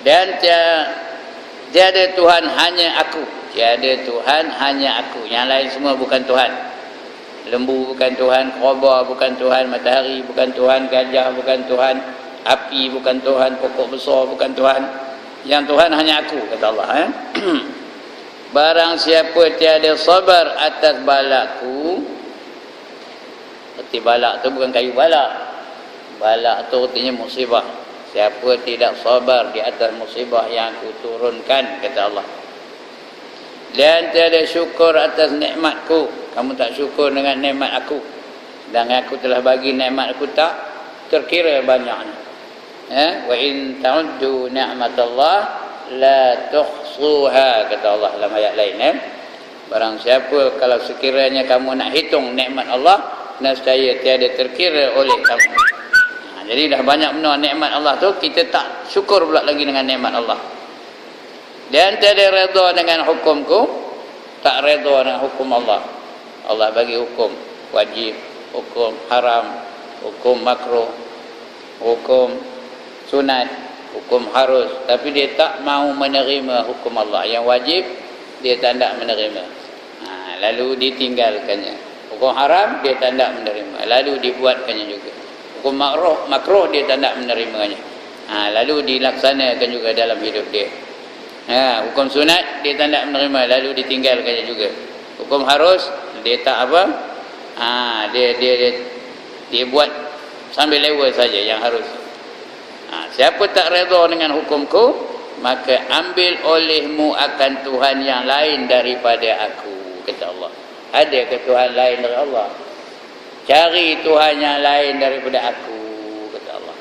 Dan tiada Tuhan hanya aku. Tiada Tuhan hanya aku. Yang lain semua bukan Tuhan. Lembu bukan Tuhan, kobra bukan Tuhan, matahari bukan Tuhan, gajah bukan Tuhan, api bukan Tuhan, pokok besar bukan Tuhan. Yang Tuhan hanya aku, kata Allah. Barang siapa tiada sabar atas balaku. Erti balak tu bukan kayu balak. Balak tu artinya musibah. Siapa tidak sabar di atas musibah yang aku turunkan, kata Allah. Dan tiada syukur atas nikmatku. Kamu tak syukur dengan nikmat aku. Dan aku telah bagi nikmat aku tak terkira banyaknya. Wa in ta'uddu ni'matallah la tuhsuha, kata Allah dalam ayat lain. Barang siapa, kalau sekiranya kamu nak hitung nikmat Allah, nescaya tiada terkira oleh kamu. Jadi dah banyak benar nikmat Allah tu, kita tak syukur pula lagi dengan nikmat Allah. Dan tiada redha dengan hukumku, tak redha dengan hukum Allah. Allah bagi hukum wajib, hukum haram, hukum makruh, hukum sunat, hukum harus, tapi dia tak mau menerima hukum Allah. Yang wajib dia tak nak menerima, lalu ditinggalkannya. Hukum haram dia tak nak menerima, lalu dibuatkannya juga. Hukum makruh dia tak nak menerimanya, lalu dilaksanakan juga dalam hidup dia. Hukum sunat dia tak nak menerima, lalu ditinggalkannya juga. Hukum harus dia tak apa, dia buat sambil lewa saja yang harus. Siapa tak redha dengan hukumku, maka ambil olehmu akan Tuhan yang lain daripada aku, kata Allah. Ada ke Tuhan lain dari Allah? Cari Tuhan yang lain daripada aku, kata Allah.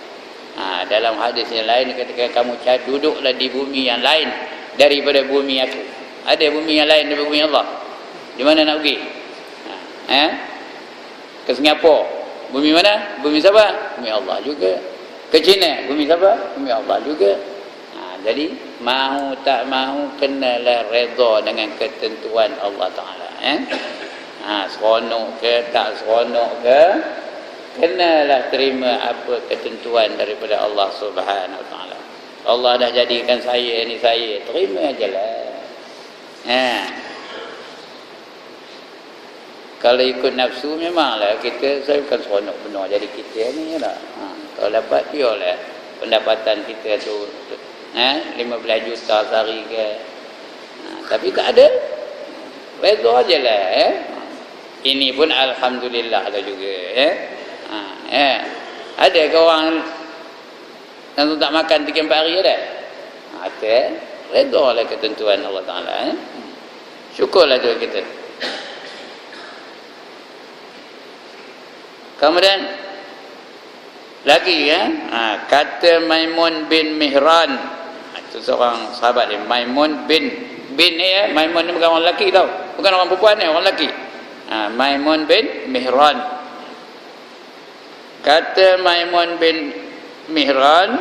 Dalam hadis yang lain ketika kamu duduklah di bumi yang lain daripada bumi aku. Ada bumi yang lain daripada bumi Allah? Di mana nak pergi? Ke Singapura, bumi mana? Bumi siapa? Bumi Allah juga. Ke China, bumi siapa? Bumi Allah juga. Jadi mahu tak mahu kenalah redha dengan ketentuan Allah Ta'ala. Seronok ke tak seronok ke, kenalah terima apa ketentuan daripada Allah Subhanahu Wa Ta'ala. Allah dah jadikan saya ni saya, terima ajalah. Kalau ikut nafsu memanglah saya bukan seronok benar jadi kita ni lah. Kalau dapat biarlah pendapatan kita tu 15 juta sehari ke. Tapi tak ada, redha ajalah. Ini pun alhamdulillah lah juga. Ada ke orang yang tak makan 3-4 hari ada? Ada. Redha lah ketentuan Allah Ta'ala. Syukurlah tu kita. Kemudian lagi kata Maimun bin Mihran, itu seorang sahabat dia, Maimun bin Maimun ni bukan orang lelaki tau, bukan orang perempuan ni, orang lelaki. Maimun bin Mihran. Kata Maimun bin Mihran,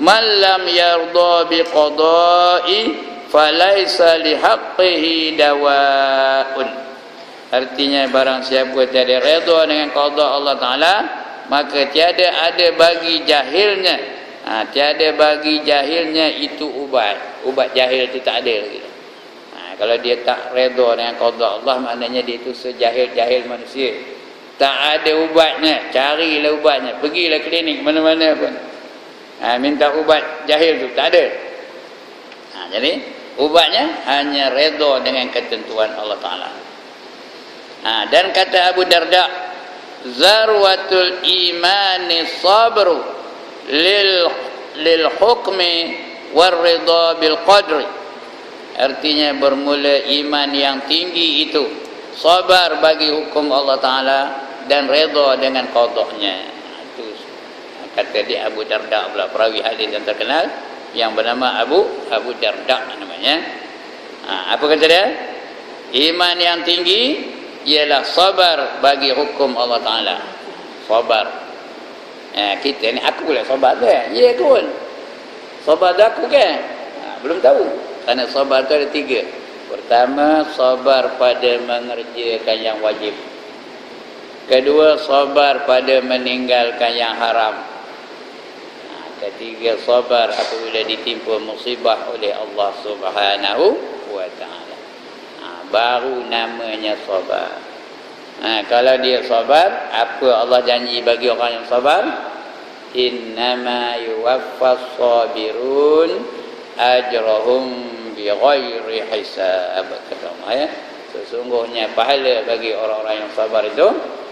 man lam yarda bi qada'i falaysa li haqqihi dawaun. Artinya barang siapa tiada redha dengan qada Allah Ta'ala, maka tiada ada bagi jahilnya. Tiada bagi jahilnya itu ubat. Ubat jahil itu tak ada lagi. Kalau dia tak redha dengan qada Allah, maknanya dia itu sejahil-jahil manusia. Tak ada ubatnya. Carilah ubatnya. Pergilah klinik mana-mana pun. Minta ubat jahil tu tak ada. Jadi ubatnya hanya redha dengan ketentuan Allah Ta'ala. Dan kata Abu Darda, zarwatul imani sabru lil hukmi war ridha bil qadri. Artinya bermula iman yang tinggi itu sabar bagi hukum Allah Ta'ala dan redha dengan qadanya. Itu kata dia Abu Darda pula, perawi hadis yang terkenal yang bernama Abu Darda namanya. Apa kata dia? Iman yang tinggi ialah sabar bagi hukum Allah Ta'ala. Sabar. Kita ni, aku boleh sabar ke? Ya pun. Sabar aku ke? Belum tahu. Kerana sabar tu ada 3. Pertama, sabar pada mengerjakan yang wajib. Kedua, sabar pada meninggalkan yang haram. Ketiga, sabar apabila ditimpa musibah oleh Allah Subhanahu wa taala. Baru namanya sabar. Kalau dia sabar, apa Allah janji bagi orang yang sabar? Innama yuwaffas sabirun ajrahum bighairi hisab. Kata Allah, ya. Sesungguhnya pahala bagi orang-orang yang sabar itu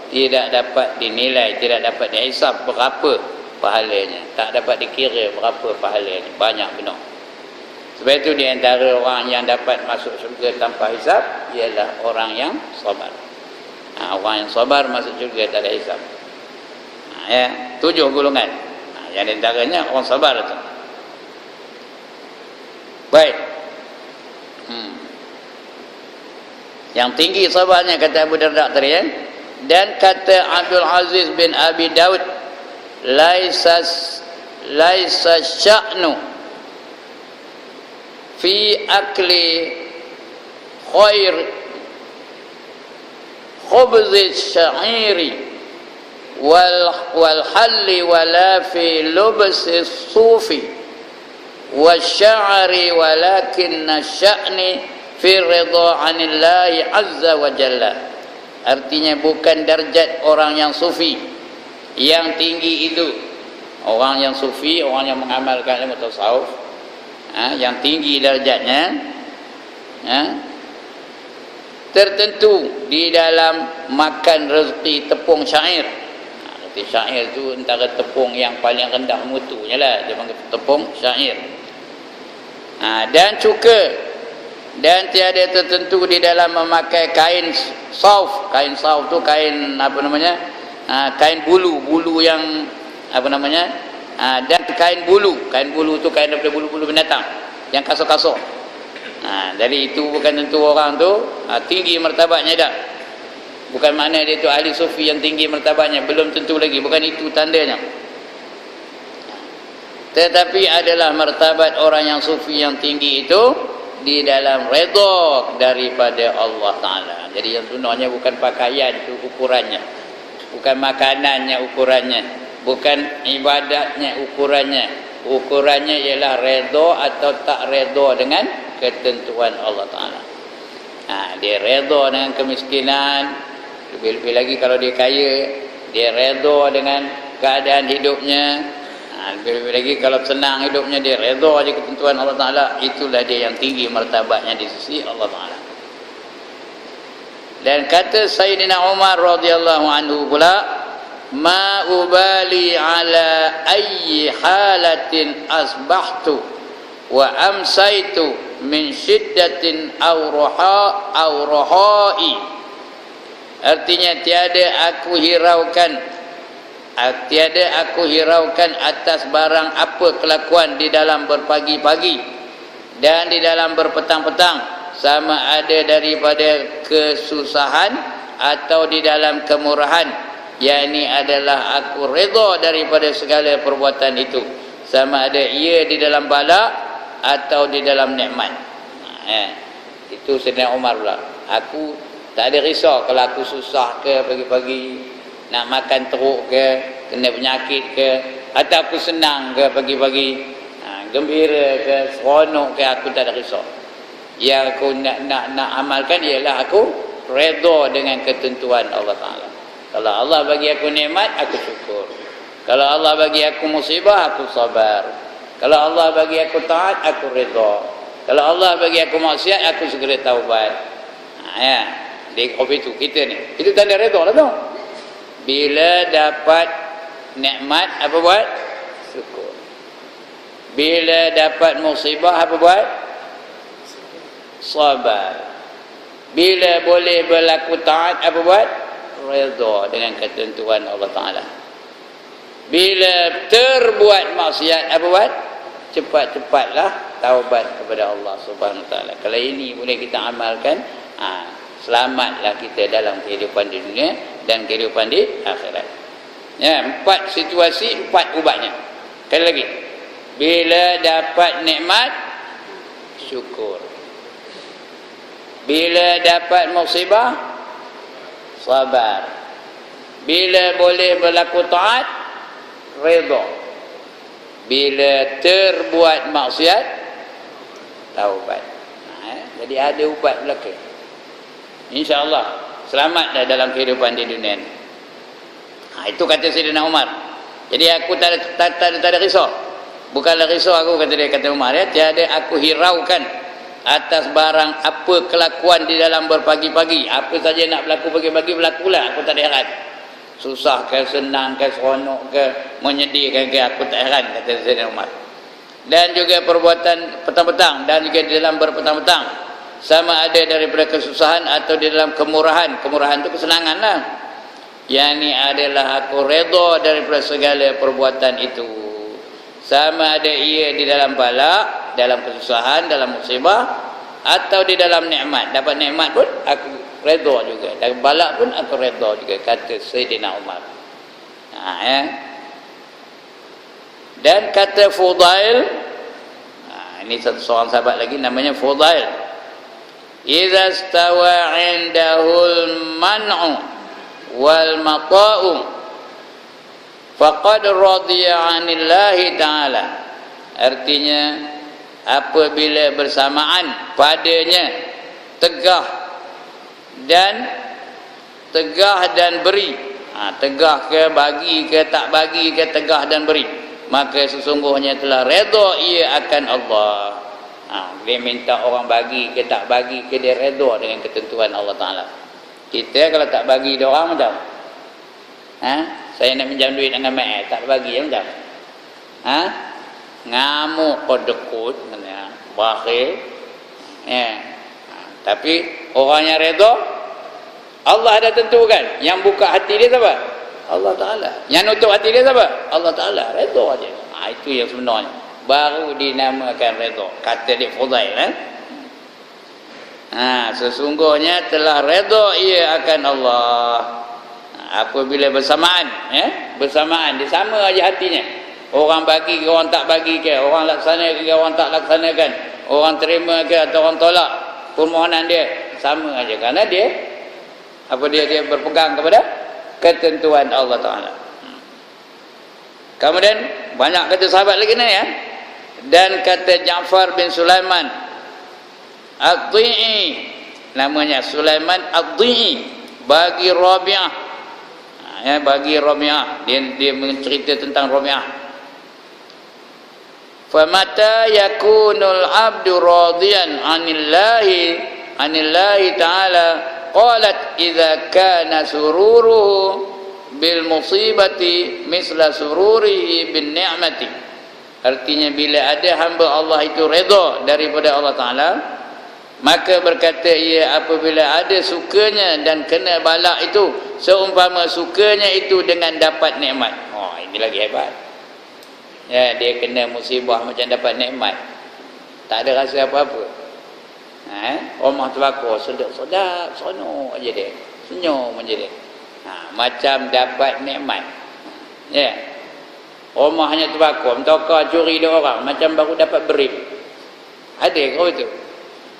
tidak dapat dinilai, tidak dapat dihisab berapa pahalanya, tak dapat dikira berapa pahalanya, banyak benar. Sebab itu di antara orang yang dapat masuk syurga tanpa hisab ialah orang yang sabar. Orang yang sabar masuk syurga tak ada hisab. Ya, 7 golongan. Yang di antaranya orang sabar itu. Baik. Yang tinggi sabarnya kata Abu Darda tadi, ya. Dan kata Abdul Aziz bin Abi Daud, laisa sya'nu fi akli khair khubz sya'iri wal halli wala fi lubs sufi wasy'ari walakinna sya'ni fi ridha 'anillahi 'azza wa jalla. Artinya bukan darjat orang yang sufi yang tinggi itu. Orang yang sufi, orang yang mengamalkan ilmu tasawuf, yang tinggi darjatnya, tertentu di dalam makan rezeki tepung syair. Rezeki syair itu antara tepung yang paling rendah mutunya lah, dia panggil tepung syair. Dan cuka. Dan tiada tertentu di dalam memakai kain sauf. Kain sauf tu kain apa namanya? Kain bulu yang apa namanya? Dan kain bulu tu kain daripada bulu-bulu binatang yang kasar-kasar. Dari itu bukan tentu orang tu tinggi martabatnya dah. Bukan makna dia tu ahli sufi yang tinggi martabatnya, belum tentu lagi, bukan itu tandanya. Tetapi adalah martabat orang yang sufi yang tinggi itu di dalam redha daripada Allah Ta'ala. Jadi yang sebenarnya bukan pakaian itu ukurannya, bukan makanannya ukurannya, bukan ibadatnya ukurannya ialah redha atau tak redha dengan ketentuan Allah Ta'ala. Dia redha dengan kemiskinan, lebih-lebih lagi kalau dia kaya, dia redha dengan keadaan hidupnya, lebih-lebih lagi kalau senang hidupnya, dia redha je ketentuan Allah Ta'ala. Itulah dia yang tinggi martabatnya di sisi Allah Ta'ala. Dan kata Sayyidina Umar radhiyallahu anhu pula, ma ubali ala ayyi halatin asbahtu wa amsaitu min shiddatin aw rahai. Artinya tiada aku hiraukan atas barang apa kelakuan di dalam berpagi-pagi dan di dalam berpetang-petang, sama ada daripada kesusahan atau di dalam kemurahan, yakni adalah aku redha daripada segala perbuatan itu, sama ada ia di dalam bala atau di dalam nikmat. Itu Sayyidina Umar pula. Aku tak ada risau kalau aku susah ke pagi-pagi, nak makan teruk ke, kena penyakit ke, atau aku senang ke pagi-pagi, gembira ke, seronok ke, aku tak ada risau. Yang aku nak amalkan ialah aku redha dengan ketentuan Allah Ta'ala. Kalau Allah bagi aku nikmat, aku syukur. Kalau Allah bagi aku musibah, aku sabar. Kalau Allah bagi aku taat, aku redha. Kalau Allah bagi aku maksiat, aku segera taubat. Di kopi itu kita ni, itu tanda redha lah tu. Bila dapat nikmat, apa buat? Syukur. Bila dapat musibah, apa buat? Sabar. Bila boleh berlaku taat, apa buat? Redha dengan ketentuan Allah Ta'ala. Bila terbuat maksiat, apa buat? Cepat-cepatlah taubat kepada Allah Subhanahu Wa Ta'ala. Kalau ini boleh kita amalkan, selamatlah kita dalam kehidupan di dunia dan kehidupan di akhirat. 4 situasi, 4 ubatnya. Sekali lagi, bila dapat nikmat, syukur. Bila dapat musibah, sabar. Bila boleh berlaku taat, redha. Bila terbuat maksiat, taubat. Jadi ada ubat belaka. InsyaAllah selamat dah dalam kehidupan di dunia ni. Itu kata Sayyidina Umar. Jadi aku tak ada risau. Bukanlah risau aku, kata Umar, ya. Tiada aku hiraukan atas barang apa kelakuan di dalam berpagi-pagi. Apa saja nak berlaku pagi-pagi, berlakulah. Aku tak ada heran. Susah ke, senang ke, seronok ke, menyedihkan ke, aku tak heran, kata Sayyidina Umar. Dan juga perbuatan petang-petang, dan juga di dalam berpetang-petang, sama ada daripada kesusahan atau di dalam kemurahan. Kemurahan itu kesenangan lah. Yang ini adalah aku redha daripada segala perbuatan itu. Sama ada ia di dalam bala, dalam kesusahan, dalam musibah, atau di dalam nikmat. Dapat nikmat pun aku redha juga. Dan bala pun aku redha juga, kata Sayyidina Umar. Ya. Dan kata Fudail, ini satu seorang sahabat lagi namanya Fudail. Idza stawa 'indahul man'u wal mata'u faqad radiya 'anillahi ta'ala. Artinya apabila bersamaan padanya tegah dan beri, tegah ke, bagi ke, tak bagi ke, tegah dan beri, maka sesungguhnya telah redha ia akan Allah. Dia minta orang bagi ke tak bagi ke, dia redha dengan ketentuan Allah Ta'ala. Kita kalau tak bagi dia orang macam, saya nak pinjam duit dengan mak, tak bagi macam, ngamuk, kodekut, bakhil, tapi orangnya redha, Allah ada tentukan. Yang buka hati dia siapa? Allah Ta'ala. Yang nutup hati dia siapa? Allah Ta'ala. Redha aja. Itu yang sebenarnya baru dinamakan redha, kata dia Fudail. Sesungguhnya telah redha ia akan Allah apabila bersamaan, bersamaan, dia sama aja hatinya. Orang bagi ke, orang tak bagi ke, orang laksanakan ke, orang tak laksanakan, orang terima ke atau orang tolak permohonan dia, sama aja, kerana dia dia berpegang kepada ketentuan Allah Ta'ala. Kemudian banyak kata sahabat lagi ni, ya. Dan kata Ja'far bin Sulaiman Ad-Dhi'i, namanya Sulaiman Ad-Dhi'i, bagi Rabi'ah, bagi Rabi'ah, dia mencerita tentang Rabi'ah. Famata yakunul abdu radiyan anillahi ta'ala qalat idza kana sururuhu bil musibati misla sururihi bin ni'mati. Artinya bila ada hamba Allah itu redha daripada Allah Ta'ala, maka berkata ia apabila ada sukanya dan kena bala itu seumpama sukanya itu dengan dapat nikmat. Ini lagi hebat. Ya, dia kena musibah macam dapat nikmat, tak ada rasa apa-apa. Rumah terbakar, sedap-sedap, seronok aja dia, senyum aja dia. Macam dapat nikmat. Ya. Rumahnya terbakar, mentokar curi dia orang, macam baru dapat berim. Ada kau itu?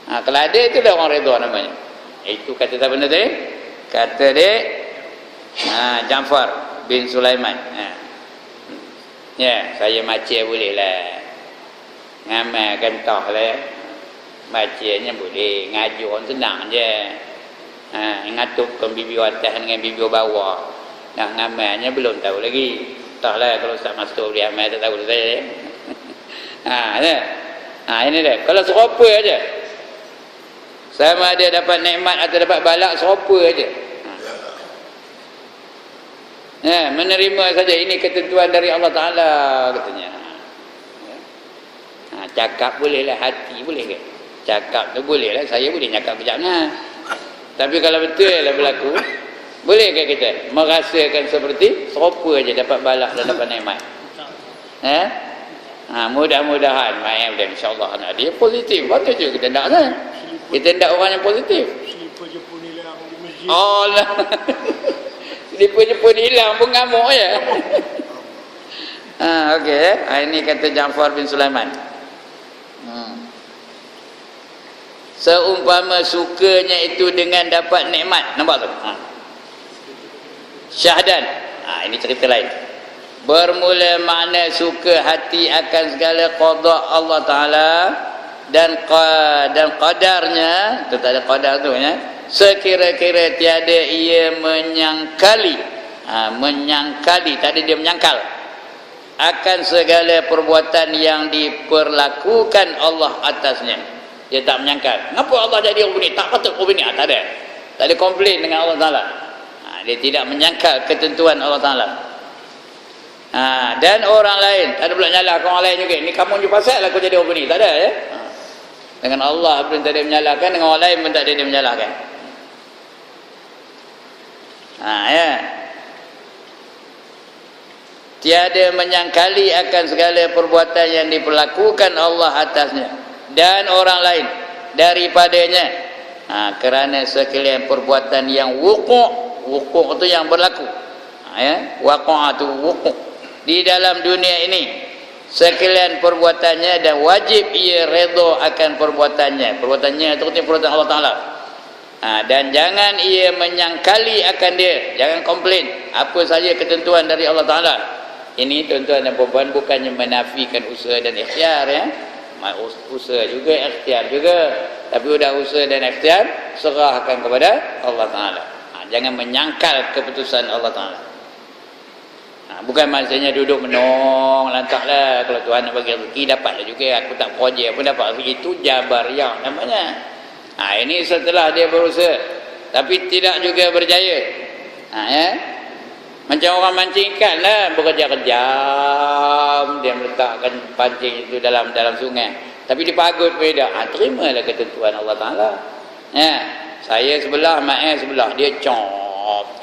Kalau ada, itu dah orang redha namanya. Itu kata siapa tadi? Kata dia Ja'far bin Sulaiman. Ya, saya macam boleh lah, ngamalkan tah lah, macamnya boleh, ngaji orang senang je. Ngatukkan bibir atas dengan bibir bawah, nak ngamalnya belum tahu lagi. Taklah kalau Ustaz Mastur dia amal, tak tahu saya. Ini dia. Kalau serupa aja, sama ada dapat nikmat atau dapat balak, serupa aja. Menerima saja, ini ketentuan dari Allah Ta'ala, katanya. Cakap boleh lah, hati boleh ke? Cakap tu boleh lah, saya boleh cakap kejap nah. Tapi kalau betul lah berlaku, boleh ke kita merasakan seperti serupa aja, dapat balak dan dapat nikmat? Mudah-mudahan main dan insya-Allah dia positif. Betul je kita nak kan? Kita nak orang yang positif. Selipar je pun hilang di masjid. Allah. Selipar je pun hilang pun ngamuk je. Okey, ini kata Ja'far bin Sulaiman. Seumpama sukanya itu dengan dapat nikmat. Nampak tu? Syahdan. Ini cerita lain. bermula makna suka hati akan segala qada Allah Ta'ala dan qadarnya, itu tak ada qadar tu ya, sekira-kira tiada ia menyangkali, menyangkali, tadi dia menyangkal akan segala perbuatan yang diperlakukan Allah atasnya. Dia tak menyangkal, kenapa Allah jadi begini, tak patut begini, tak ada. Tak ada komplain dengan Allah Ta'ala. Dia tidak menyangkal ketentuan Allah Ta'ala. Dan orang lain, tak ada pula nyalahkan orang lain juga. Ni kamu je pasal lah kau jadi begini, tak ada ya. Dengan Allah pun tak ada menyalahkan, dengan orang lain pun tak ada dia menyalahkan. Ya. Tiada menyangkali akan segala perbuatan yang diperlakukan Allah atasnya dan orang lain daripadanya, kerana sekalian perbuatan yang wuku' itu yang berlaku, ya, waqa'a itu wuku' di dalam dunia ini, sekalian perbuatannya, dan wajib ia redha akan perbuatannya itu perbuatan Allah Ta'ala. Dan jangan ia menyangkali akan dia, jangan komplain apa saja ketentuan dari Allah Ta'ala. Ini tuan-tuan dan puan-puan bukannya menafikan usaha dan ikhtiar ya. Usaha juga, ikhtiar juga. Tapi sudah usaha dan ikhtiar, serahkan kepada Allah Ta'ala. Jangan menyangkal keputusan Allah Ta'ala. Bukan maksudnya duduk menong, lantaklah kalau Tuhan nak bagi rezeki, dapatlah juga. Aku tak projek pun dapat rezeki. Itu jabariah namanya. Ini setelah dia berusaha, tapi tidak juga berjaya. Ya. Macam orang mancing ikan lah, bekerja-kejam dia meletakkan pancing itu dalam sungai, tapi dipagut beda. Terimalah ketentuan Allah Ta'ala. Ya, saya sebelah, mak sebelah, dia cop,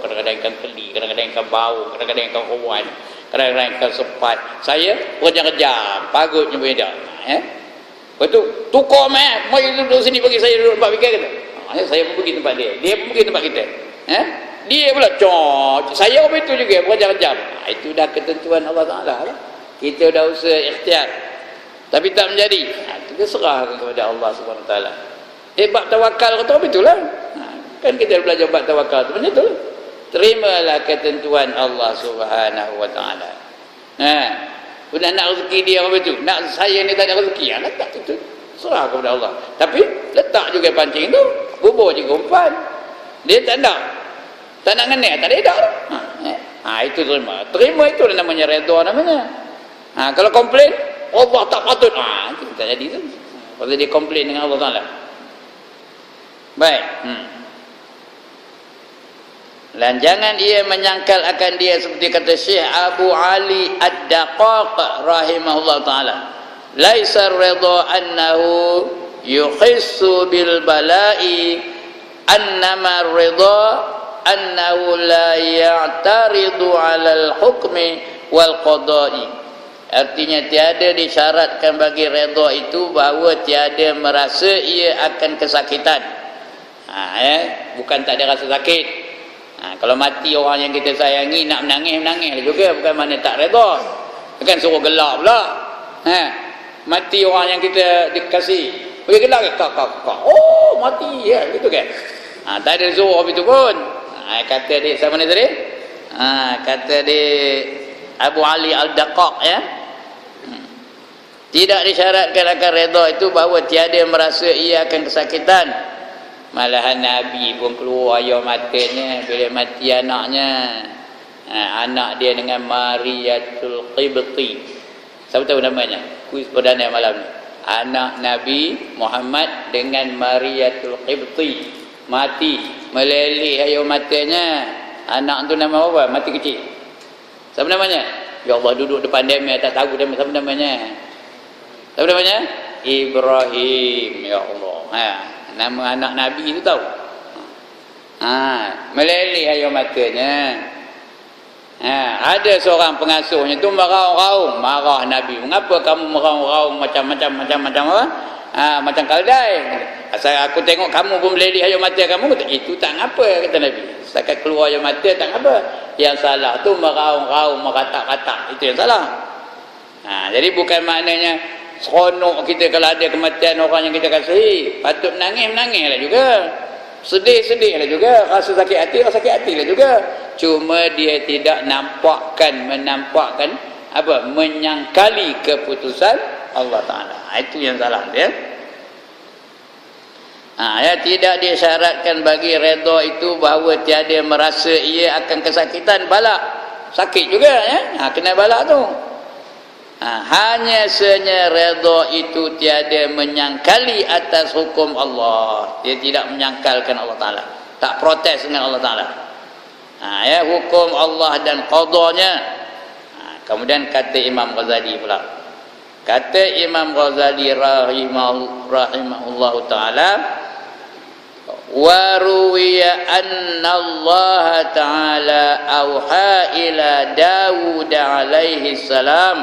kadang-kadang ikan keli, kadang-kadang ikan bau, kadang-kadang ikan kawan, kadang-kadang ikan sepat. Saya bekerja-kejam, pagutnya beda. Ya, lepas tu tukar mai duduk sini bagi saya duduk tempat fikir kata. Saya pun pergi tempat dia pun pergi tempat kita. Ya, dia pula saya apa itu juga berjam-jam. Itu dah ketentuan Allah Ta'ala lah. Kita dah usaha ikhtiar tapi tak menjadi, kita serahkan kepada Allah Subhanahu Wa Ta'ala. Bab tawakal kata apa itulah. Kan kita belajar bab tawakal tu macam tu. Terimalah ketentuan Allah Subhanahu Wa Ta'ala. Sudah nak rezeki dia apa itu, nak saya ni tak ada rezeki, letak tu serah kepada Allah. Tapi letak juga pancing tu, bubur juga umpan. Dia tak nak ngenek, tak ada edak. Itu terima itu namanya redha namanya. Kalau komplain Allah tak patut, itu tak jadi tu. Kalau dia komplain dengan Allah Ta'ala. Baik. Dan jangan ia menyangkal akan dia seperti kata Syekh Abu Ali Ad-Daqaq rahimahullah ta'ala, laisa ridha annahu yukhissu bil bala'i, annama ridha annahu la ya'taridu 'alal hukmi wal qada'i. Artinya tiada disyaratkan bagi redha itu bahawa tiada merasa ia akan kesakitan. Bukan tak ada rasa sakit. Kalau mati orang yang kita sayangi, nak menangis juga, bukan mana tak redha. Bukan suruh gelak pula. Mati orang yang kita dikasih, pergi gelak ke kak. Oh mati ya, gitu kan. Tak ada suruh itu pun. Kata dia siapa ni tadi? Kata dia Abu Ali Al-Daqaq ya. Tidak disyaratkan akan redha itu bahawa tiada merasa ia akan kesakitan. Malahan Nabi pun keluar air matanya bila mati anaknya. Anak dia dengan Mariyatul Qibti. Siapa tahu namanya? Kuis perdana malam ni. Anak Nabi Muhammad dengan Mariyatul Qibti mati, meleleh air matanya. Anak tu nama apa? Mati kecil. Siapa namanya? Ya Allah, duduk depan dia tak tahu dia siapa namanya. Siapa namanya? Ibrahim. Ya Allah. Nama anak Nabi itu tahu. Meleleh air matanya. Ada seorang pengasuhnya tu meraung-raung, marah Nabi. Mengapa kamu meraung-raung macam apa? Macam kaldai. Asal aku tengok kamu pun meleleh air mata kamu, kata itu tak ngapa, kata Nabi. Setakat keluar air mata tak ngapa. Yang salah tu meraung-raung, meratak-ratak. Itu yang salah. Jadi bukan maknanya seronok kita kalau ada kematian orang yang kita kasihi. Patut menangis lah juga, sedih lah juga, rasa sakit hati lah juga. cuma dia tidak menampakkan apa, menyangkali keputusan Allah Ta'ala. Itu yang salah dia. Ya, tidak disyaratkan bagi redha itu bahawa tiada merasa ia akan kesakitan, balak sakit juga ya. Kena balak tu. Hanya senya redha itu tiada menyangkali atas hukum Allah. Dia tidak menyangkalkan Allah Ta'ala, tak protes dengan Allah Ta'ala. Ya, hukum Allah dan qadanya. Kemudian kata Imam Ghazali pula, kata Imam Ghazali rahimahullah ta'ala, wa ruwiya anna Allah ta'ala auha ila Dawud alaihi salam,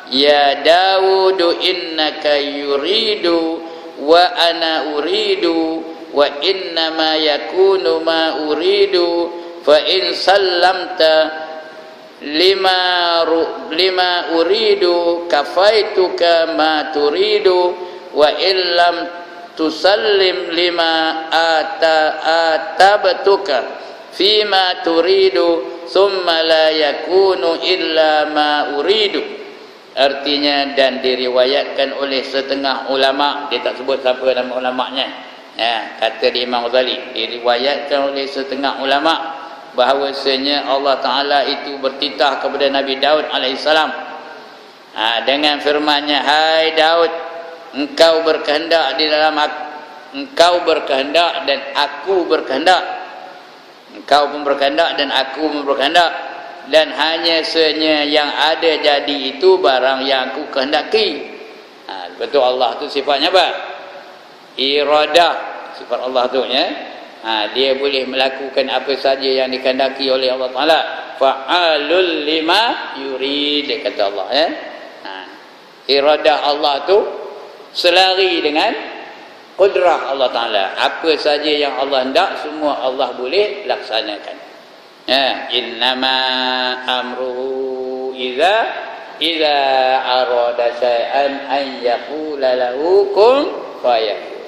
ya Dawud innaka yuridu wa ana uridu wa innama yakunu ma uridu fa in sallamta lima uridu kafaituka ma turidu wa illam tusallim lima atabtuka fima turidu thumma la yakunu illa ma uridu. Artinya, dan diriwayatkan oleh setengah ulama, dia tak sebut siapa nama ulamanya ya, kata di Imam Ghazali, diriwayatkan oleh setengah ulama bahawasanya Allah Ta'ala itu bertitah kepada Nabi Daud alaihissalam dengan firman-Nya, hai Daud, engkau berkehendak di dalam engkau berkehendak dan aku berkehendak, engkau pun berkehendak dan aku pun berkehendak, dan hanya senya yang ada jadi itu barang yang aku kehendaki. Betul, Allah tu sifatnya apa? Iradah, sifat Allah tu ya. Dia boleh melakukan apa saja yang dikehendaki oleh Allah Ta'ala. Fa'alul lima yurid, kata Allah ya. Iradah Allah tu selari dengan kudrah Allah Ta'ala. Apa saja yang Allah hendak, semua Allah boleh laksanakan ya. Innama amruhu idza arada syai'an an yaqula lahu kun fayakun.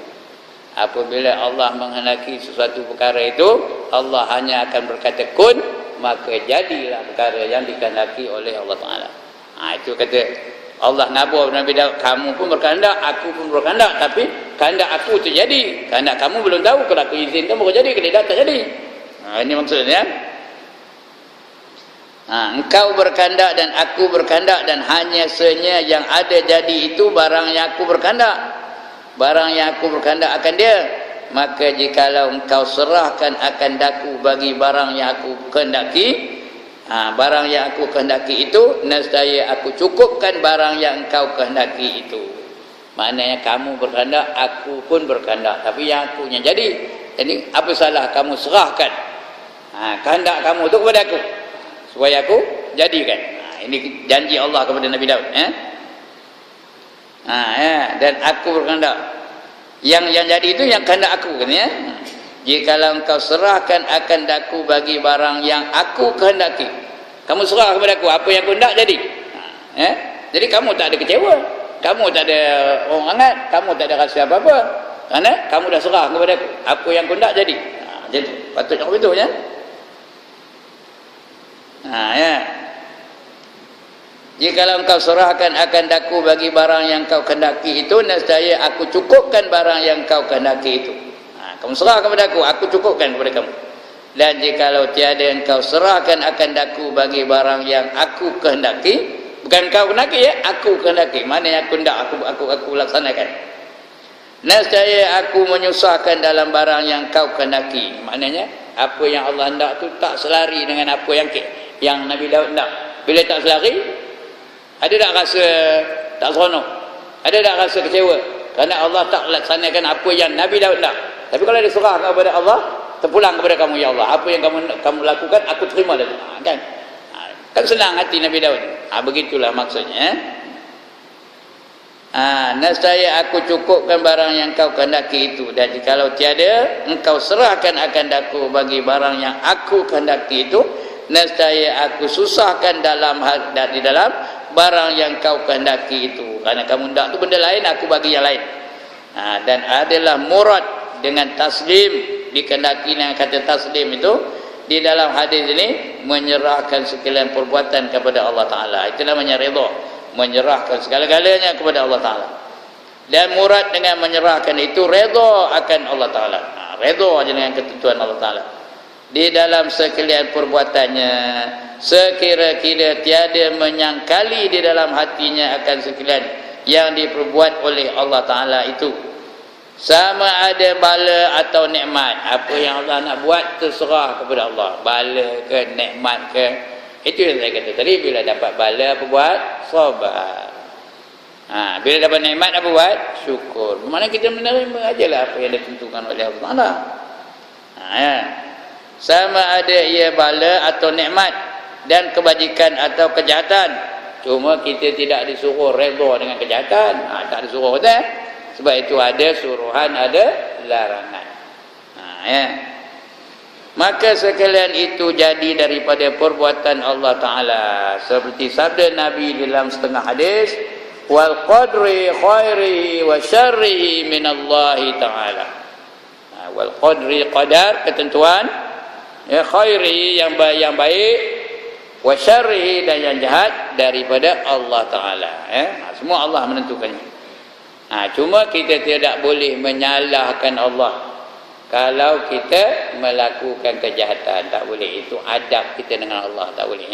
Apabila Allah menghendaki sesuatu perkara itu, Allah hanya akan berkata kun, maka jadilah perkara yang dikehendaki oleh Allah Ta'ala. Itu kata Allah nabur Nabi Daud, kamu pun berkehendak, aku pun berkehendak, tapi kehendak aku terjadi, kehendak kamu belum tahu. Kalau aku izinkan baru jadi, kalau tak jadi. Ini maksudnya. Engkau berkehendak dan aku berkehendak, dan hanya senya yang ada jadi itu barang yang aku berkehendak. Barang yang aku berkehendak akan dia. Maka jikalau engkau serahkan akan daku bagi barang yang aku kehendaki, barang yang aku kehendaki itu, nescaya aku cukupkan barang yang engkau kehendaki itu. Maknanya kamu berkehendak, aku pun berkehendak, tapi yang aku yang jadi. Jadi apa salah kamu serahkan kehendak kamu itu kepada aku, supaya aku jadikan. Ini janji Allah kepada Nabi Daud dan aku berkehendak, yang jadi itu yang kehendak aku kan ya. Jikalau engkau serahkan akan daku bagi barang yang aku kehendaki, kamu serah kepada aku, apa yang aku hendak jadi. Jadi kamu tak ada kecewa, kamu tak ada orang hangat, kamu tak ada rasa apa-apa, kerana kamu dah serah kepada aku, apa yang aku hendak jadi. Jadi patutnya begitu ya. Jikalau engkau serahkan akan daku bagi barang yang kau kehendaki itu, nescaya aku cukupkan barang yang kau kehendaki itu. Kamu serah kepada aku cukupkan kepada kamu. Dan jikalau tiada engkau serahkan akan daku bagi barang yang aku kehendaki, bukan kau kehendaki ya, aku kehendaki, mana yang aku hendak aku laksanakan, nescaya aku menyusahkan dalam barang yang kau kehendaki. Maknanya apa yang Allah hendak tu tak selari dengan apa yang Nabi Daud hendak. Bila tak selari, ada tak rasa tak seronok? Ada tak rasa kecewa? Kerana Allah tak laksanakan apa yang Nabi Daud nak. Tapi kalau diserahkan kepada Allah, terpulang kepada kamu, ya Allah, apa yang kamu lakukan, aku terima lagi. Kan senang hati Nabi Daud. Begitulah maksudnya. Nescaya aku cukupkan barang yang kau kehendaki itu, dan jikalau tiada engkau serahkan akan daku bagi barang yang aku kehendaki itu, nescaya aku susahkan di dalam barang yang kau kehendaki itu. Kerana kamu hendak tu benda lain, aku bagi yang lain. Dan adalah murad dengan taslim, dikehendaki dengan kata taslim itu, di dalam hadis ini menyerahkan sekalian perbuatan kepada Allah Ta'ala. Itu namanya redha, menyerahkan segala-galanya kepada Allah Ta'ala. Dan murad dengan menyerahkan itu redha akan Allah Ta'ala. Redha dengan ketentuan Allah Ta'ala di dalam sekalian perbuatannya, sekira-kira tiada menyangkali di dalam hatinya akan sekalian yang diperbuat oleh Allah Ta'ala itu, sama ada bala atau nikmat. Apa yang Allah nak buat terserah kepada Allah, bala ke nikmat ke. Itu yang saya kata tadi, bila dapat bala apa buat? Sabar. Bila dapat nikmat apa buat? Syukur. Bermakna kita menerima ajalah apa yang ditentukan oleh Allah Ta'ala. Sama ada ia bala atau nikmat dan kebajikan atau kejahatan. Cuma kita tidak disuruh redha dengan kejahatan. Tak disuruh betul. Sebab itu ada suruhan, ada larangan. Maka sekalian itu jadi daripada perbuatan Allah Ta'ala. Seperti sabda Nabi dalam setengah hadis, wal qadri khairihi wa syarrihi minallahi Ta'ala. Wal qadri, qadar, ketentuan, ya, khairihi yang baik, wa syarrihi dan yang jahat daripada Allah Ta'ala. Semua Allah menentukannya. Cuma kita tidak boleh menyalahkan Allah kalau kita melakukan kejahatan. Tak boleh. Itu adab kita dengan Allah. Tak boleh.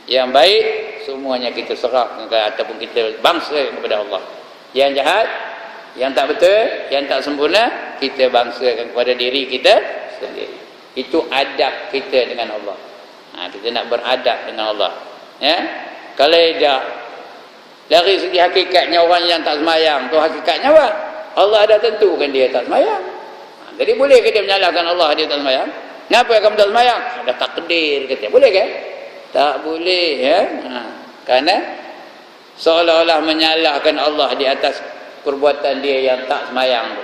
Yang baik semuanya kita serahkan ataupun kita bangsa kepada Allah. Yang jahat, yang tak betul, yang tak sempurna, kita bangsakan kepada diri kita sendiri. Itu adab kita dengan Allah. Kita nak beradab dengan Allah. Kalau dah dari segi hakikatnya orang yang tak semayang tu hakikatnya apa? Allah dah tentukan dia tak semayang. Jadi boleh ke dia menyalahkan Allah dia tak semayang? Kenapa kamu tak semayang? Ada takdir kata. Boleh ke? Tak boleh, ya. Kerana seolah-olah menyalahkan Allah di atas perbuatan dia yang tak semayang tu.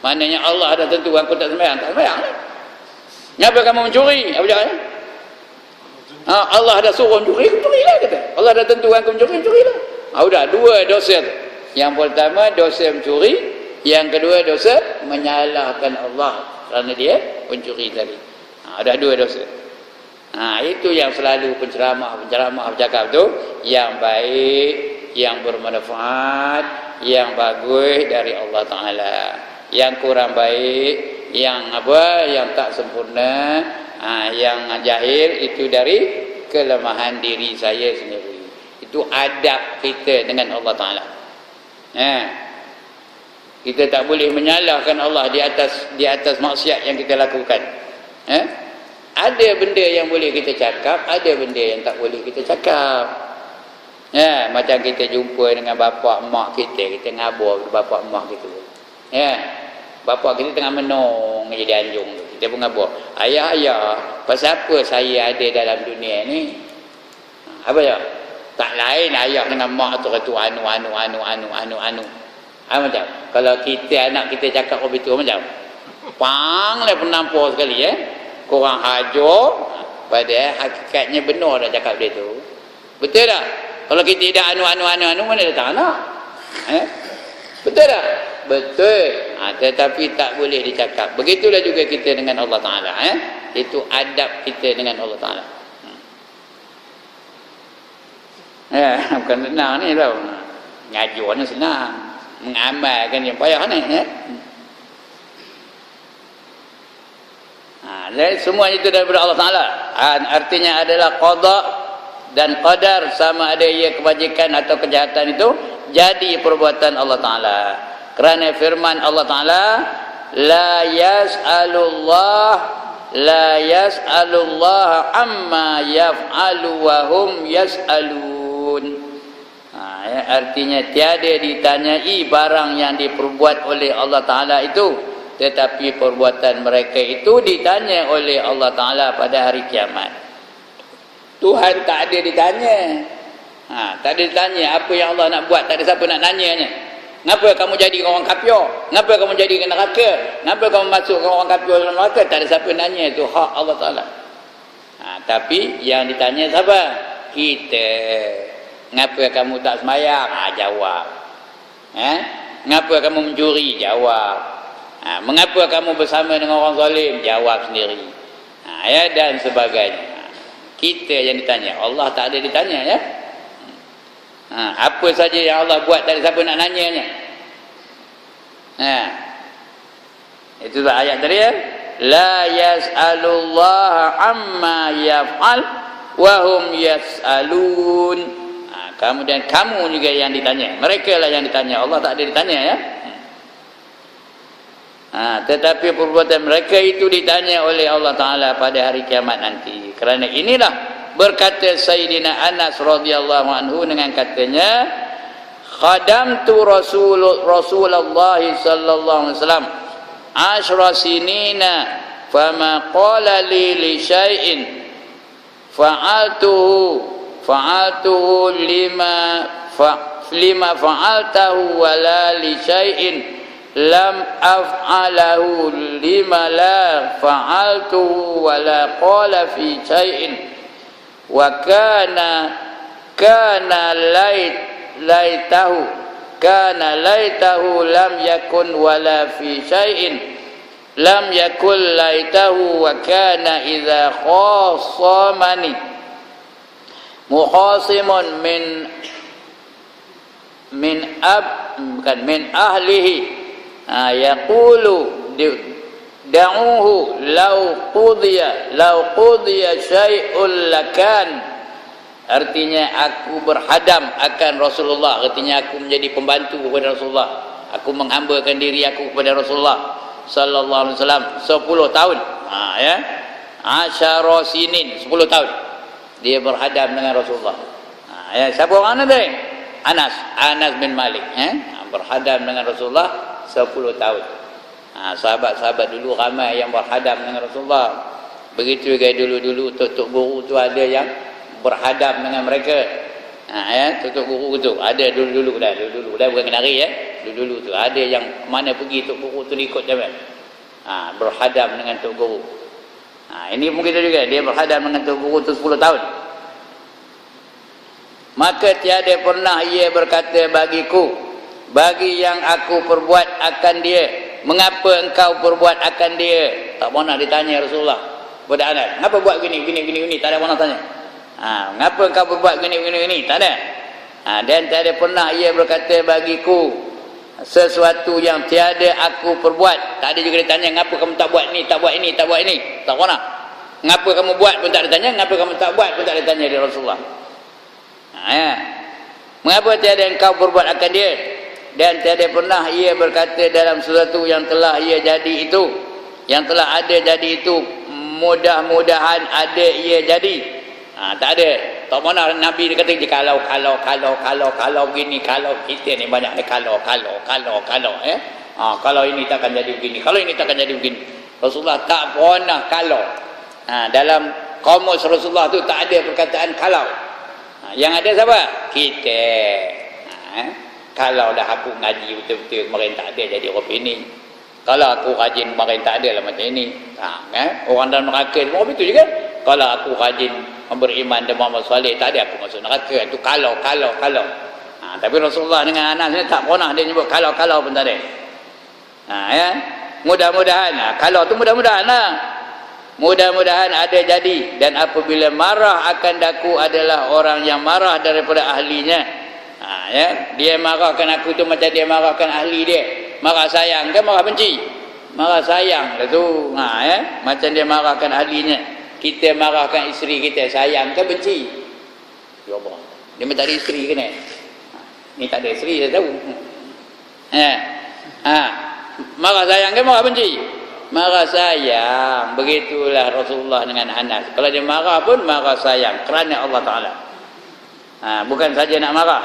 Maknanya Allah dah tentukan aku tak semayang, tak semayang. Kenapa kamu mencuri? Apa jangan? Allah dah suruh mencuri, curilah kata. Allah dah tentukan aku mencuri, curilah. Sudah dua dosa. Yang pertama dosa mencuri, yang kedua dosa menyalahkan Allah kerana dia pencuri tadi. Ada dua dosa. Itu yang selalu penceramah bercakap tu, yang baik, yang bermanfaat, yang bagus dari Allah Ta'ala. Yang kurang baik, yang yang tak sempurna, yang jahil, itu dari kelemahan diri saya sendiri. Itu adab kita dengan Allah Ta'ala. Kita tak boleh menyalahkan Allah di atas maksiat yang kita lakukan. Ada benda yang boleh kita cakap, ada benda yang tak boleh kita cakap. Macam kita jumpa dengan bapa mak kita ngabur bapa mak kita. Bapa kita tengah menong je di anjung tu. Kita pun ngabur. Ayah, pasal apa saya ada dalam dunia ni? Apa ya? Tak lain ayah dengan mak tu anu. Macam kalau kita anak kita cakap begitu macam panglah penampar sekali korang hajar, padahal hakikatnya benar dah cakap dia tu. Betul tak? Kalau kita tidak anu mana datang anak? Betul tak? Betul. Tetapi tak boleh dicakap. Begitulah juga kita dengan Allah Ta'ala. Itu adab kita dengan Allah Ta'ala. Bukan senang ni tau. Ngajuan senang, mengamalkan yang payah ni. Semua itu daripada Allah Ta'ala. Artinya adalah qada dan qadar, sama ada ia kebajikan atau kejahatan, itu jadi perbuatan Allah Ta'ala. Kerana firman Allah Ta'ala, la yas'alullah amma yaf'alu wa hum yas'alun. Artinya tiada ditanyai barang yang diperbuat oleh Allah Ta'ala itu, tetapi perbuatan mereka itu ditanya oleh Allah Ta'ala pada hari kiamat. Tuhan tak ada ditanya. Tak ada ditanya apa yang Allah nak buat, tak ada siapa nak nanyanya. Kenapa kamu jadi orang kafir? Kenapa kamu jadi ke neraka? Kenapa kamu masuk ke orang kafir dalam neraka? Tak ada siapa nanya, itu hak Allah Ta'ala. Tapi yang ditanya siapa? Kita. Kenapa kamu tak semayang? Jawab. Kenapa kamu mencuri? Jawab. Mengapa kamu bersama dengan orang zalim? Jawab sendiri. Ya, dan sebagainya. Kita yang ditanya, Allah tak ada ditanya ya. Apa saja yang Allah buat, tak ada siapa nak nanyanya. Itulah ayat tadi ya. La yas'alullaha amma yaf'al wa hum yas'alun. Kemudian kamu juga yang ditanya. Mereka lah yang ditanya. Allah tak ada ditanya ya. Tetapi perbuatan mereka itu ditanya oleh Allah Ta'ala pada hari kiamat nanti. Kerana inilah berkata Sayyidina Anas radhiyallahu anhu dengan katanya, khadamtu Rasulullah sallallahu alaihi wasallam ashra sinina fama qala li syai'in fa'altuhu lima fa'altahu wala li syai'in lam af'alahu lima la fa'altuhu wala qala fi syai'in wa kana laitahu lam yakun wala fi syai'in lam yakul laitahu wa kana idza khasamani mukhasimun min ahlihi yaqulu da'uhu law qudiya syai'un lakan. Artinya aku berhadam akan Rasulullah, artinya aku menjadi pembantu kepada Rasulullah, aku menghambakan diri aku kepada Rasulullah sallallahu alaihi wasallam 10 tahun. Ya, asyara sinin, 10 tahun dia berhadam dengan Rasulullah. Ya, siapa orang tadi? Anas bin Malik, berhadam dengan Rasulullah 10 tahun. Sahabat-sahabat dulu ramai yang berhadam dengan Rasulullah. Begitu juga dulu tok guru tu ada yang berhadam dengan mereka. Tok guru tu ada dulu dah bukan kenari ya. Dulu tu ada yang mana pergi tok guru tu ikut dia. Berhadam dengan tok guru. Ini mungkin juga dia berhadam dengan tok guru tu 10 tahun. Maka tiada pernah ia berkata bagiku, bagi yang aku perbuat akan dia, mengapa engkau perbuat akan dia? Tak pernah ditanya Rasulullah kepada Anas, ngapa buat gini, tak ada pernah tanya. Ngapa engkau berbuat gini, tak ada. Dan tiada pernah ia berkata bagiku sesuatu yang tiada aku perbuat. Tak ada juga ditanya, ngapa kamu tak buat ni, tak buat ini, tak pernah. Ngapa kamu buat pun tak ditanya, ngapa kamu tak buat pun tak ditanya dari Rasulullah. Mengapa tiada engkau berbuat akan dia? Dan tiada pernah ia berkata dalam sesuatu yang telah ia jadi itu, yang telah ada jadi itu, mudah-mudahan ada ia jadi. Tak ada. Tak mana Nabi dia kata kalau begini, kalau kita ni banyak ni kalau kalau ini takkan jadi begini, kalau ini takkan jadi begini. Rasulullah tak pernah kalau. Dalam kamus Rasulullah tu tak ada perkataan kalau. Yang ada siapa? Kita. Kalau dah aku ngaji betul-betul kemarin tak ada jadi orang ini. Kalau aku rajin kemarin tak ada lah macam ini. Orang dalam neraka semua betul juga. Kalau aku rajin beriman dan Muhammad Saleh tak ada aku masuk neraka. Itu kalau. Tapi Rasulullah dengan Anas ni tak pernah dia nyebut kalau pun tak ada. Mudah-mudahan. Kalau tu mudah-mudahan lah. Mudah-mudahan ada jadi. Dan apabila marah akan daku adalah orang yang marah daripada ahlinya. Dia marahkan aku tu macam dia marahkan ahli dia. Marah sayang ke marah benci? Marah sayang lah tu. Macam dia marahkan ahlinya. Kita marahkan isteri kita, sayang ke benci? Ya Allah, dia tak ada isteri ke ni? Ni tak ada isteri, saya tahu. Marah sayang ke marah benci? Marah sayang. Begitulah Rasulullah dengan Anas. Kalau dia marah pun marah sayang kerana Allah Ta'ala. Bukan saja nak marah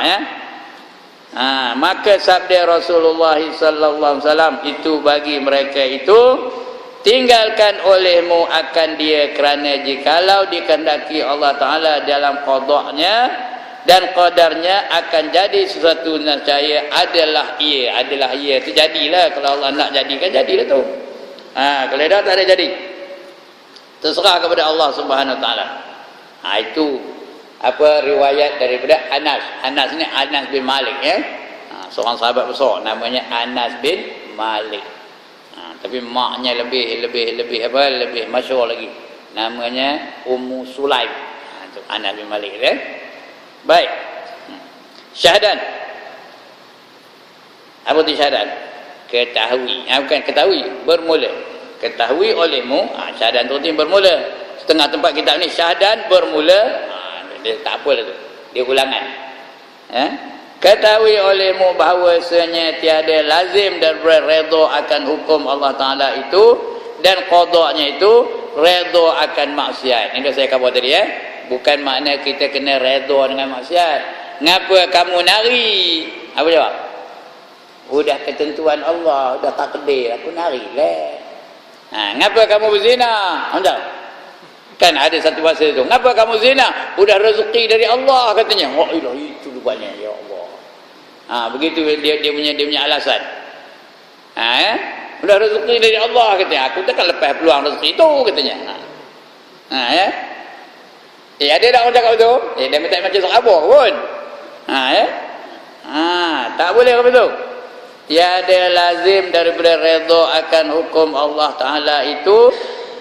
maka sabda Rasulullah sallallahu alaihi wasallam itu bagi mereka itu, tinggalkan olehmu akan dia, kerana jikalau dikehendaki Allah Ta'ala dalam qada'nya dan qadarnya akan jadi sesuatu nescaya adalah ia itu jadilah. Kalau Allah nak jadikan, jadilah tu. Kalau dah tak ada jadi, terserah kepada Allah Subhanahu Wa Ta'ala. Itu riwayat daripada Anas ni Anas bin Malik seorang sahabat besar namanya Anas bin Malik. Tapi maknya lebih masyhur lagi. namanya Ummu Sulaim. Itu Anas bin Malik ya. Baik. Syahadan. Apa itu syahadan? Ketahui. Bukan ketahui, bermula. Ketahui olehmu, syahadan tu bermula. Setengah tempat kitab ni syahadan bermula, dia tak apalah tu. Dia ulangan. Ketahui olehmu bahawasanya tiada lazim dan berredha akan hukum Allah Taala itu, dan qadanya itu redha akan maksiat. Ini dah saya kata tadi ya. Bukan makna kita kena redha dengan maksiat. Ngapa kamu nari? Apa jawab? Udah ketentuan Allah, udah takdir, aku narilah. Ngapa kamu berzina? Entah. Kan ada satu bahasa itu. Ngapa kamu zina? Udah rezeki dari Allah katanya. Oh ilah, itu rupanya ya Allah. Begitu dia punya alasan. Udah rezeki dari Allah katanya. Aku takkan lepas peluang rezeki itu katanya. Ada tak orang cakap betul? Dia minta macam sahabat pun. Tak boleh apa betul? Tiada lazim daripada redha akan hukum Allah Ta'ala itu,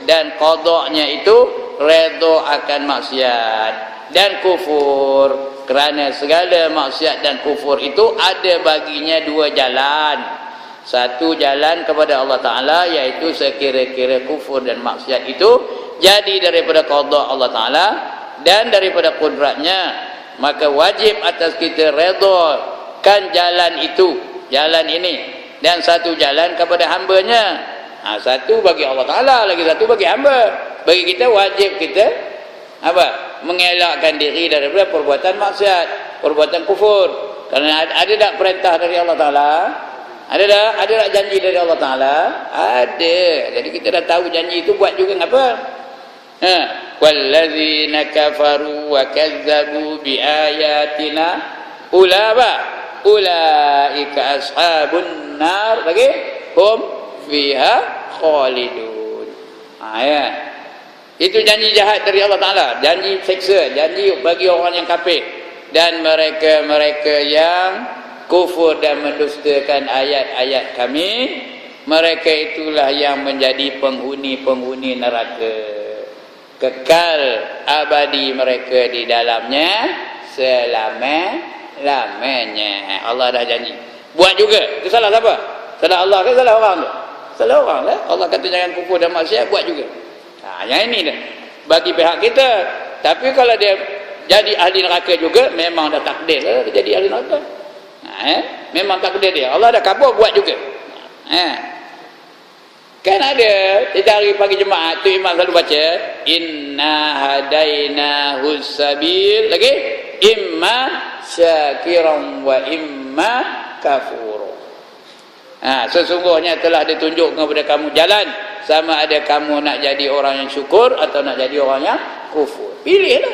dan qadanya itu redha akan maksiat dan kufur. Kerana segala maksiat dan kufur itu ada baginya dua jalan. Satu jalan kepada Allah Ta'ala, iaitu sekira-kira kufur dan maksiat itu jadi daripada qada Allah Ta'ala dan daripada kudratnya, maka wajib atas kita redha kan jalan itu, jalan ini, dan satu jalan kepada hambanya. Satu bagi Allah Ta'ala, lagi satu bagi hamba. Bagi kita wajib kita apa? Mengelakkan diri daripada perbuatan maksiat, perbuatan kufur. Kerana ada tak perintah dari Allah Ta'ala? Ada tak janji dari Allah Ta'ala? Ada. Jadi kita dah tahu janji itu, buat juga ngapa? Wallazina kafaru wa kazzabu biayatina ulaika ashabun nar, lagi hum fiha khalidun. Itu janji jahat dari Allah Ta'ala, janji seksa, janji bagi orang yang kafir dan mereka-mereka yang kufur dan mendustakan ayat-ayat kami, mereka itulah yang menjadi penghuni-penghuni neraka, kekal abadi mereka di dalamnya selama-lamanya. Allah dah janji. Buat juga. Itu salah siapa? Salah Allah ke salah orang tu? Salah orang lah. Allah kata jangan kufur dan maksiat, buat juga. Yang ini dah bagi pihak kita. Tapi kalau dia jadi ahli neraka juga, memang dah takdir lah dia jadi ahli neraka. Memang takdir dia. Allah dah kabur, buat juga. Kan ada kita hari pagi Jumaat tu imam selalu baca inna hadainahu sabil, lagi imma syakiran wa imma kafur. Sesungguhnya telah ditunjukkan kepada kamu jalan, sama ada kamu nak jadi orang yang syukur atau nak jadi orang yang kufur. Pilihlah,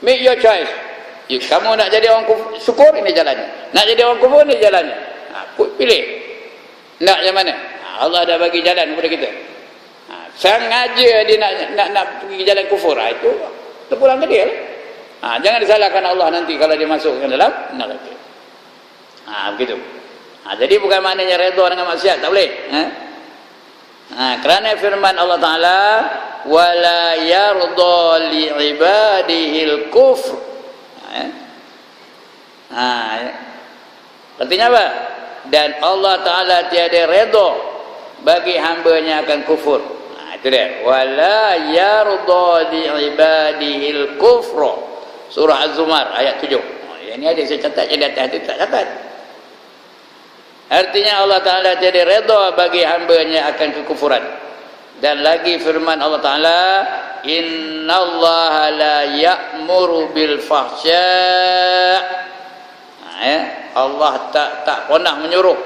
make your choice. Kamu nak jadi orang syukur, ini jalannya. Nak jadi orang kufur, ini jalannya. Pilih nak yang mana. Allah dah bagi jalan kepada kita. Sengaja dia nak pergi jalan kufur, itu terpulang ke dia lah. Jangan disalahkan Allah nanti kalau dia masuk ke dalam neraka. Begitu. Jadi bukan maknanya redha dengan maksiat, tak boleh. Kerana firman Allah Ta'ala wala yarda li ibadihil kufr. Artinya apa? Dan Allah Ta'ala tiada redha bagi hambanya akan kufur. Itu dia. Wala yarda li ibadihil kufra. Surah Az-Zumar ayat 7. Ini ada saya catat, yang di atas itu tak catat. Artinya Allah Ta'ala tiada redha bagi hambanya akan kekufuran. Dan lagi firman Allah Ta'ala, innallaha la ya'muru bil fahsya'. Allah tak pernah menyuruh.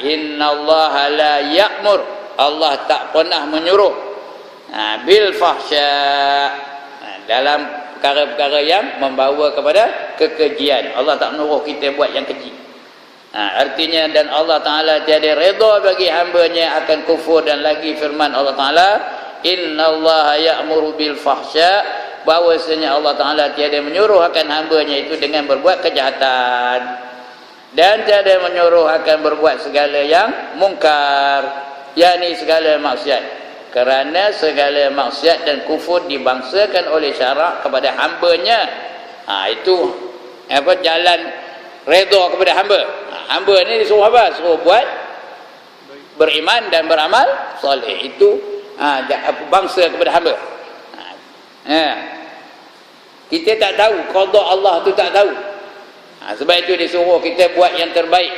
Innallaha la ya'mur, Allah tak pernah menyuruh bil fahsya', dalam perkara-perkara yang membawa kepada kekejian. Allah tak menyuruh kita buat yang keji. Artinya dan Allah Ta'ala tiada redha bagi hambanya akan kufur. Dan lagi firman Allah Ta'ala innallaha ya'muru bil fahsya', bahawasanya Allah Ta'ala tiada menyuruh akan hambanya itu dengan berbuat kejahatan, dan tiada menyuruh akan berbuat segala yang mungkar, yakni segala maksiat. kerana segala maksiat dan kufur dibangsakan oleh syarak kepada hambanya. Itu apa, jalan redha kepada hamba. Hamba ni disuruh apa? Suruh buat beriman dan beramal soleh. Itu bangsa kepada hamba. Kita tak tahu qada Allah tu, tak tahu. Sebab itu disuruh kita buat yang terbaik.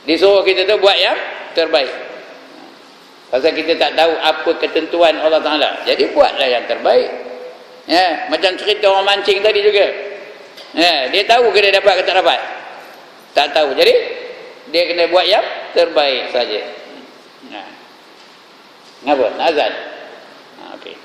Disuruh kita tu buat yang terbaik. Pasal kita tak tahu apa ketentuan Allah Ta'ala, jadi buatlah yang terbaik. Macam cerita orang mancing tadi juga. Dia tahu ke dia dapat ke tak dapat? Tak tahu. Jadi dia kena buat yang terbaik saja. Ngapa? Azan. Okey.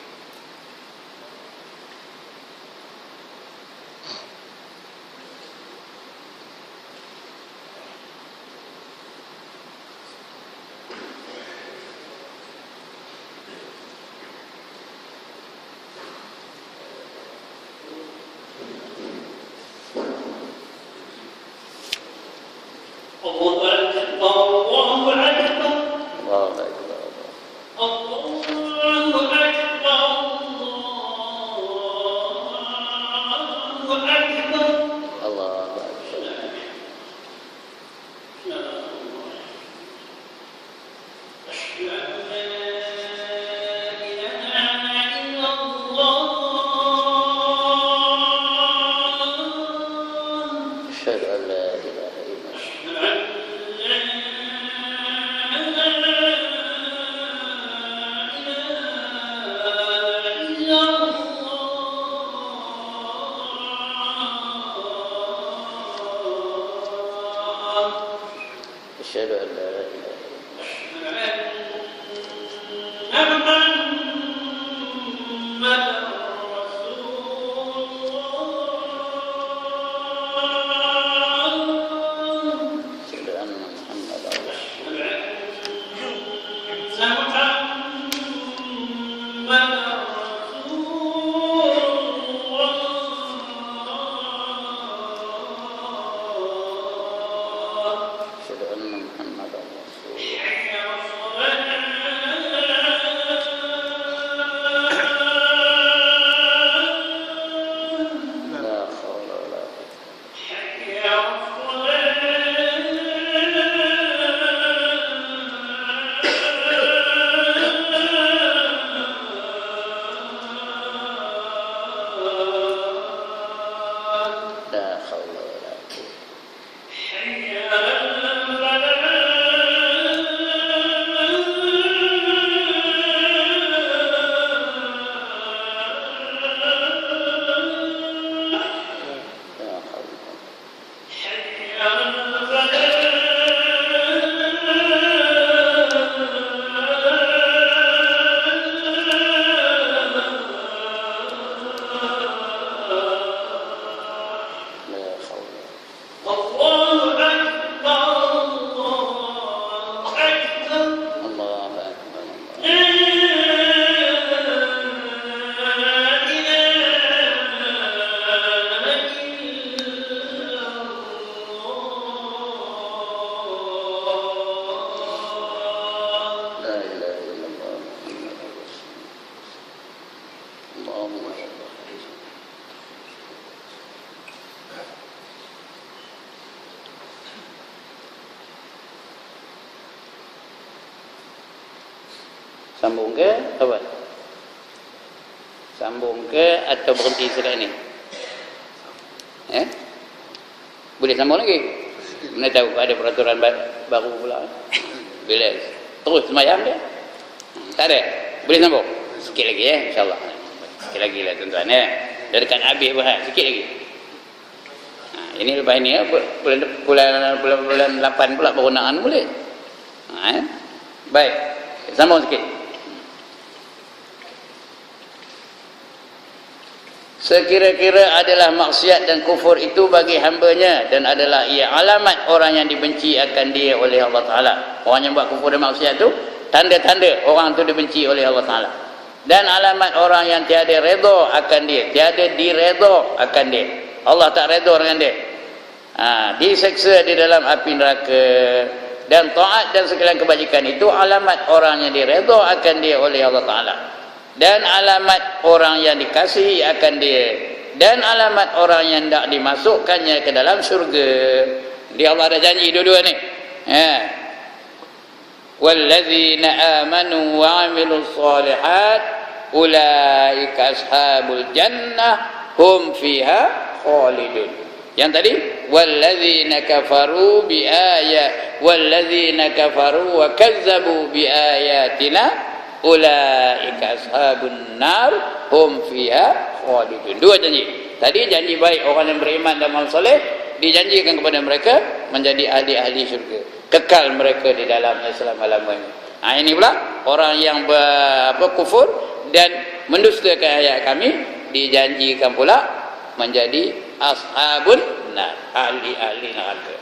Sambung ke apa? Sambung ke atau berhenti sekarang ni? Boleh sambung lagi? Mana tahu ada peraturan baru pula. Bila terus semayang dia? Tak ada? Boleh sambung? Sikit lagi insyaAllah. Sikit lagi lah tuan-tuan Dah dekat habis pun sikit lagi. Ini lepas ni bulan 8 pula baru nak boleh. Baik. Sambung sikit. Sekira-kira adalah maksiat dan kufur itu bagi hambanya, dan adalah ia alamat orang yang dibenci akan dia oleh Allah Ta'ala. Orang yang buat kufur dan maksiat itu tanda-tanda orang itu dibenci oleh Allah Ta'ala. Dan alamat orang yang tiada redha akan dia, tiada diredha akan dia. Allah tak redha dengan dia. Diseksa di dalam api neraka Dan taat dan segala kebajikan itu alamat orang yang diredha akan dia oleh Allah Ta'ala. Dan alamat orang yang dikasihi akan dia. Dan alamat orang yang tidak dimasukkannya ke dalam syurga. Dia Allah ada janji dua-dua ni. Wallazina amanu wa amilus solihat ulaika ashabul jannah hum fiha khalidun. Yang tadi wallazina kafaru wa kazzabu bi ayatina ulaika ashabun nar hum fiha khalidun. Dua janji. Tadi janji baik orang yang beriman dan amal soleh, dijanjikan kepada mereka menjadi ahli-ahli syurga, kekal mereka di dalamnya selama-lamanya. Ini pula orang yang kufur dan mendustakan ayat kami dijanjikan pula menjadi ashabun nar, ahli-ahli neraka.